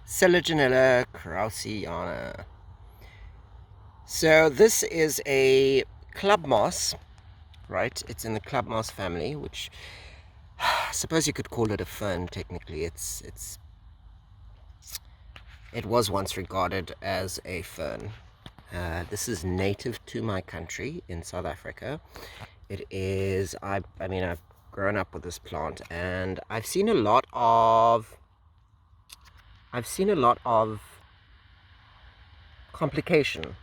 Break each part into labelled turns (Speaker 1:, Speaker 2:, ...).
Speaker 1: Selaginella kraussiana. So this is a club moss, right? It's in the club moss family, which I suppose you could call it a fern. Technically, it was once regarded as a fern. This is native to my country in South Africa. It is. I mean, I've grown up with this plant, and I've seen a lot of complication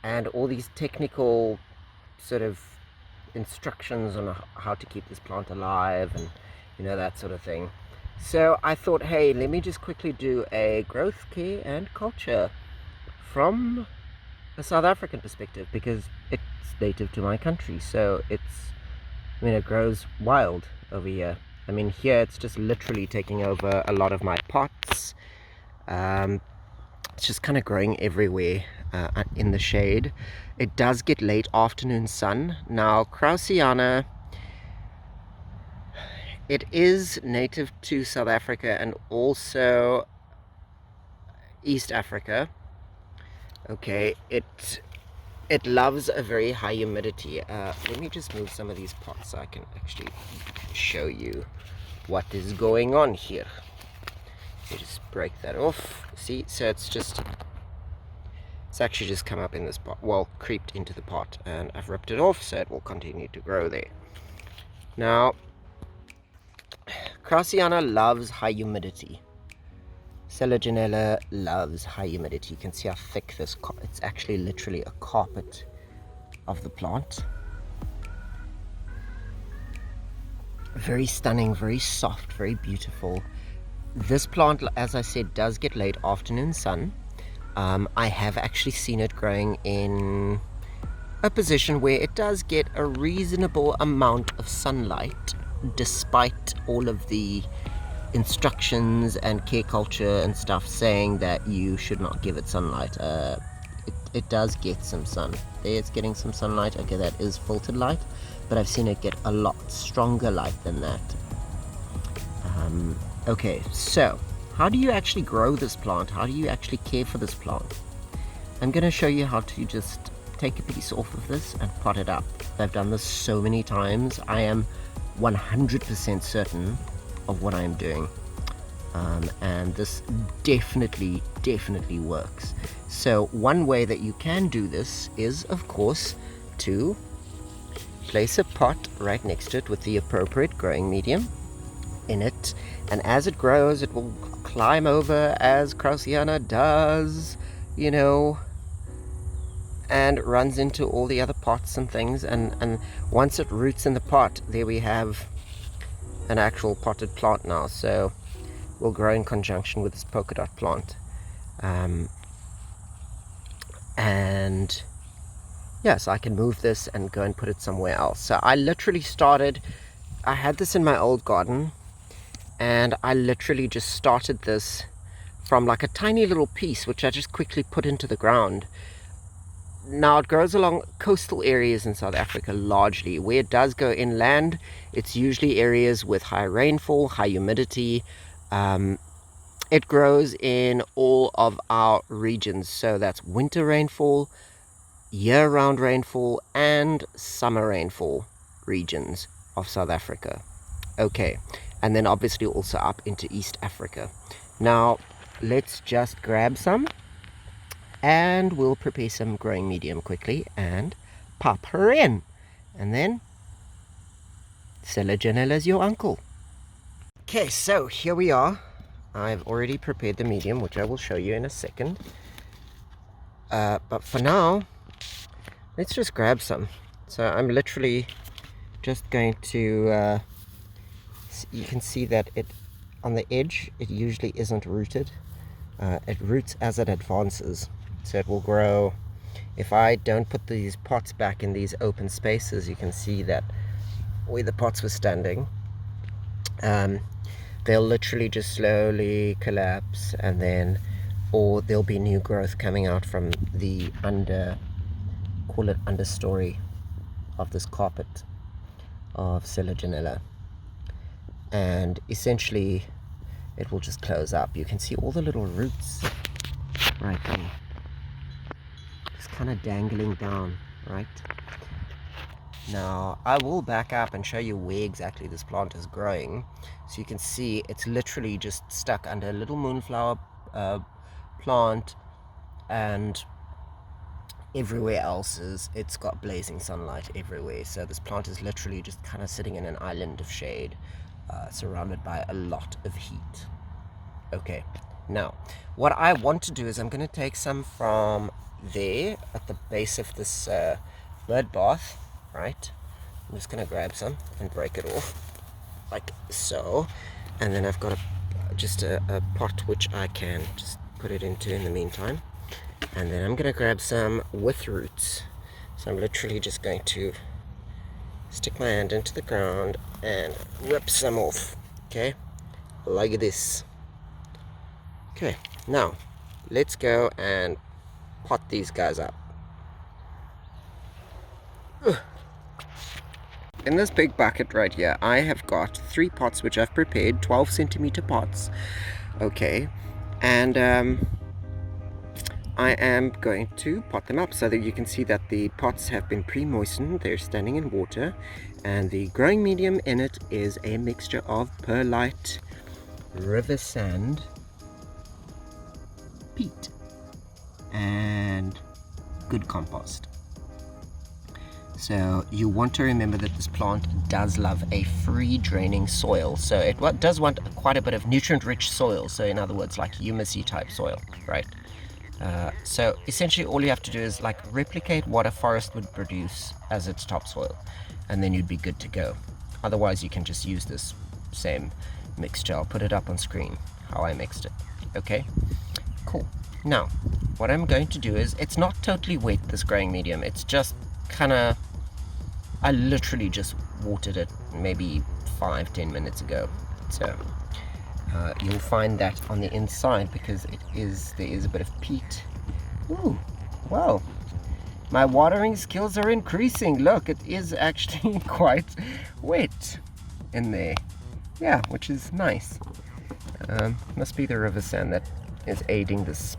Speaker 1: and all these technical sort of instructions on how to keep this plant alive and that sort of thing. So I thought, hey, let me just quickly do a growth care and culture from a South African perspective, because it's native to my country. So it grows wild over here. I mean, here it's just literally taking over a lot of my pots. It's just kind of growing everywhere in the shade. It does get late afternoon sun. Now, kraussiana, it is native to South Africa and also East Africa. Okay, it loves a very high humidity. Let me just move some of these pots so I can actually show you what is going on here. You just break that off. See, so it's actually just come up in this pot, well, creeped into the pot, and I've ripped it off so it will continue to grow there. Now, kraussiana loves high humidity. Selaginella loves high humidity. You can see how thick this it's actually literally a carpet of the plant. Very stunning, very soft, very beautiful. This plant, as I said, does get late afternoon sun. I have actually seen it growing in a position where it does get a reasonable amount of sunlight, despite all of the instructions and care culture and stuff saying that you should not give it sunlight. It does get some sun. There, it's getting some sunlight. Okay, that is filtered light, but I've seen it get a lot stronger light than that. Okay, so how do you actually grow this plant? How do you actually care for this plant? I'm going to show you how to just take a piece off of this and pot it up. I've done this so many times. I am 100% certain of what I'm doing. And this definitely works. So one way that you can do this is, of course, to place a pot right next to it with the appropriate growing medium in it, and as it grows it will climb over, as kraussiana does, and runs into all the other pots and things, and once it roots in the pot, there we have an actual potted plant now. So will grow in conjunction with this polka dot plant, and yes, I can move this and go and put it somewhere else. So I had this in my old garden, and I literally just started this from like a tiny little piece, which I just quickly put into the ground. Now it grows along coastal areas in South Africa largely. Where it does go inland, it's usually areas with high rainfall, high humidity. It grows in all of our regions, so that's winter rainfall, year-round rainfall, and summer rainfall regions of South Africa. Okay, and then obviously also up into East Africa. Now let's just grab some, and we'll prepare some growing medium quickly and pop her in. And then Selaginella's your uncle. Okay, so here we are. I've already prepared the medium, which I will show you in a second. But for now, let's just grab some. So I'm literally just going to, you can see that on the edge, it usually isn't rooted. It roots as it advances. So it will grow. If I don't put these pots back in these open spaces, you can see that where the pots were standing, they'll literally just slowly collapse, and then, or there'll be new growth coming out from the understory of this carpet of Selaginella. And essentially it will just close up. You can see all the little roots right there, just kind of dangling down, right? Now, I will back up and show you where exactly this plant is growing. So you can see it's literally just stuck under a little moonflower plant, and everywhere else it's got blazing sunlight everywhere. So this plant is literally just kind of sitting in an island of shade, surrounded by a lot of heat. Okay, now what I want to do is I'm going to take some from there at the base of this bird bath, right? I'm just going to grab some and break it off like so, and then I've got just a pot which I can just put it into in the meantime. And then I'm going to grab some with roots. So I'm literally just going to stick my hand into the ground and rip some off. Okay, like this. Okay, now let's go and pot these guys up. In this big bucket right here, I have got 3 pots which I've prepared, 12 centimeter pots. Okay, and I am going to pot them up so that you can see that the pots have been pre-moistened. They're standing in water, and the growing medium in it is a mixture of perlite, river sand, peat, and good compost. So you want to remember that this plant does love a free draining soil, so it does want quite a bit of nutrient rich soil, so in other words like humusy type soil, right? So essentially all you have to do is like replicate what a forest would produce as its topsoil, and then you'd be good to go. Otherwise you can just use this same mixture. I'll put it up on screen how I mixed it. Okay, cool. Now what I'm going to do is, it's not totally wet, this growing medium, it's just kind of, I literally just watered it maybe 5-10 minutes ago. So you'll find that on the inside, because there is a bit of peat. Ooh, wow, my watering skills are increasing. Look, it is actually quite wet in there. Yeah, which is nice. Must be the river sand that is aiding this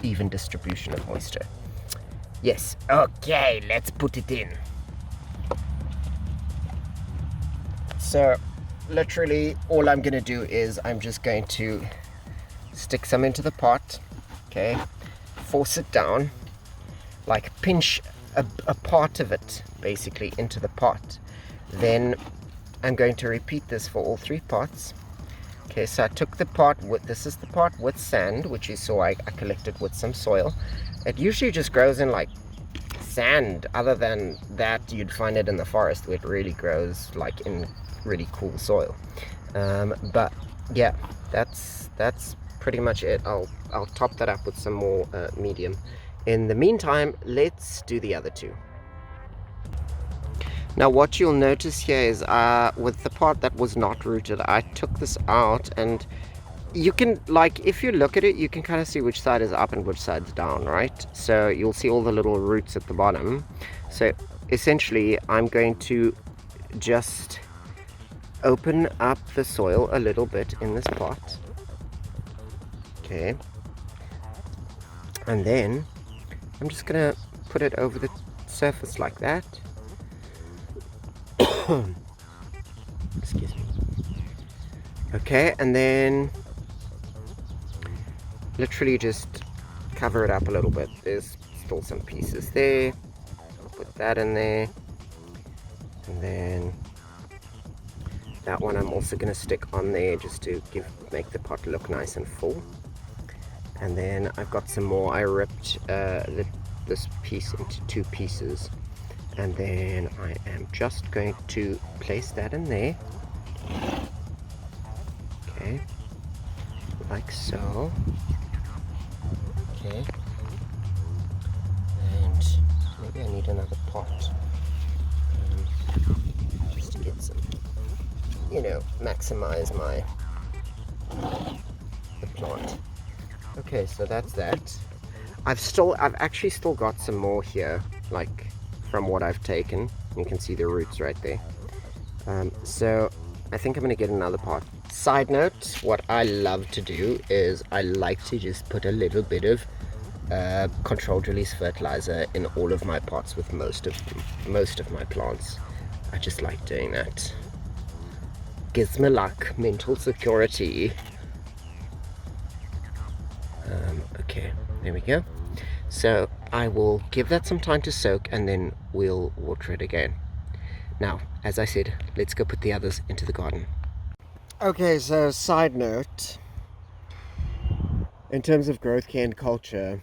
Speaker 1: even distribution of moisture. Yes, okay, let's put it in. So literally all I'm going to do is I'm just going to stick some into the pot, okay, force it down, like pinch a part of it basically into the pot. Then I'm going to repeat this for all 3 pots. Okay, so I took the pot with, this is the pot with sand, which you saw I collected with some soil. It usually just grows in like sand. Other than that, you'd find it in the forest where it really grows like in really cool soil. But yeah, that's pretty much it. I'll top that up with some more medium. In the meantime, let's do the other 2. Now what you'll notice here is with the part that was not rooted, I took this out, and you can, like, if you look at it, you can kind of see which side is up and which side's down, right? So you'll see all the little roots at the bottom. So essentially I'm going to just open up the soil a little bit in this pot, okay, and then I'm just gonna put it over the surface like that. Excuse me. Okay, and then literally just cover it up a little bit. There's still some pieces there. I'll put that in there, and then that one I'm also going to stick on there just to make the pot look nice and full. And then I've got some more. I ripped this piece into 2 pieces, and then I am just going to place that in there. Okay, like so. Okay, and maybe I need another pot just to get some, you know, maximize the plant. Okay, so that's that. I've actually still got some more here, like from what I've taken. You can see the roots right there. So I think I'm gonna get another pot, Side note, what I love to do is I like to just put a little bit of controlled release fertilizer in all of my pots with most of my plants. I just like doing that. Gives me luck, mental security. Okay, there we go. So I will give that some time to soak and then we'll water it again. Now, as I said, let's go put the others into the garden. Okay, so side note, in terms of growth care and culture,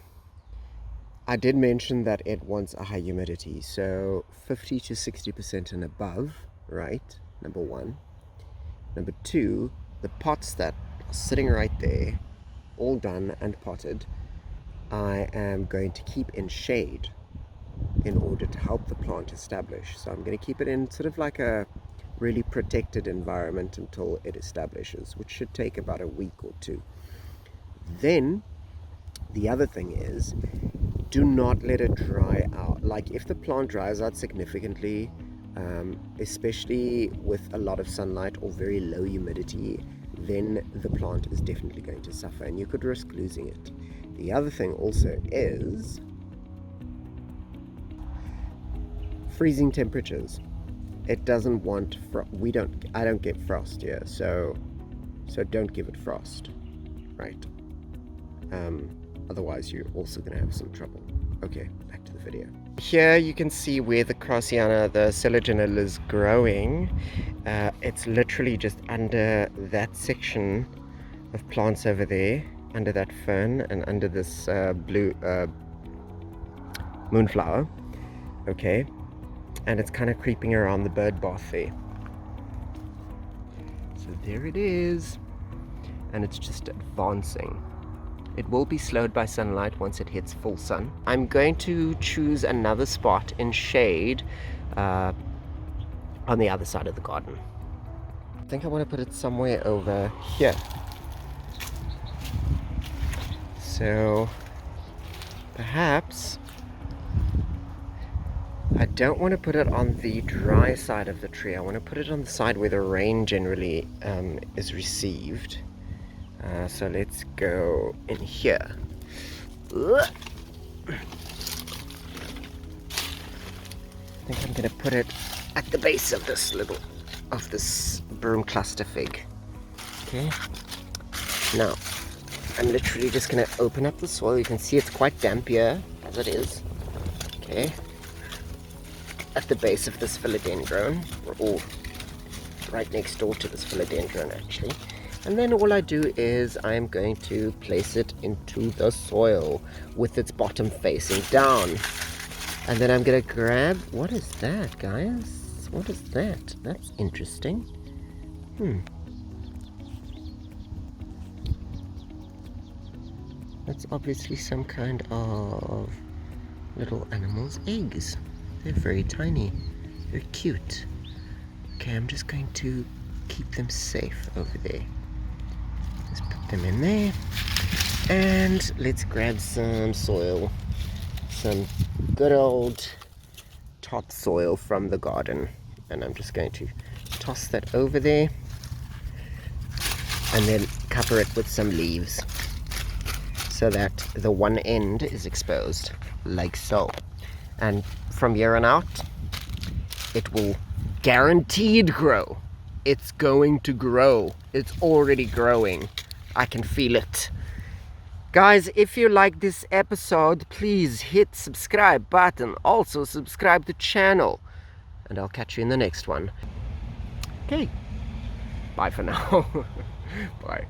Speaker 1: I did mention that it wants a high humidity, so 50 to 60% and above, right? Number one. Number two, the pots that are sitting right there, all done and potted, I am going to keep in shade in order to help the plant establish. So I'm going to keep it in sort of like a really protected environment until it establishes, which should take about a week or two. Then the other thing is, do not let it dry out. Like if the plant dries out significantly, especially with a lot of sunlight or very low humidity, then the plant is definitely going to suffer and you could risk losing it. The other thing also is freezing temperatures. It doesn't want I don't get frost here, so don't give it frost, right? Otherwise you're also going to have some trouble. Okay, back to the video. Here you can see where the kraussiana, the Selaginella, is growing. It's literally just under that section of plants over there, under that fern and under this blue moonflower. Okay, and it's kind of creeping around the bird bath there. So there it is, and it's just advancing. It will be slowed by sunlight once it hits full sun. I'm going to choose another spot in shade on the other side of the garden. I think I want to put it somewhere over here. So perhaps I don't want to put it on the dry side of the tree. I want to put it on the side where the rain generally is received. So let's go in here. I think I'm going to put it at the base of this broom cluster fig. Okay. Now, I'm literally just going to open up the soil. You can see it's quite damp here, as it is. Okay. At the base of this philodendron, or right next door to this philodendron actually. And then all I do is I'm going to place it into the soil with its bottom facing down. And then I'm going to grab, what is that, guys? What is that? That's interesting. That's obviously some kind of little animal's eggs. They're very tiny. They're cute. Okay, I'm just going to keep them safe over there. Let's put them in there. And let's grab some soil. Some good old topsoil from the garden. And I'm just going to toss that over there. And then cover it with some leaves, so that the one end is exposed, like so. And from here on out, it will guaranteed grow. It's going to grow. It's already growing. I can feel it. Guys, if you like this episode, please hit subscribe button. Also subscribe to channel. And I'll catch you in the next one. Okay. Bye for now. Bye.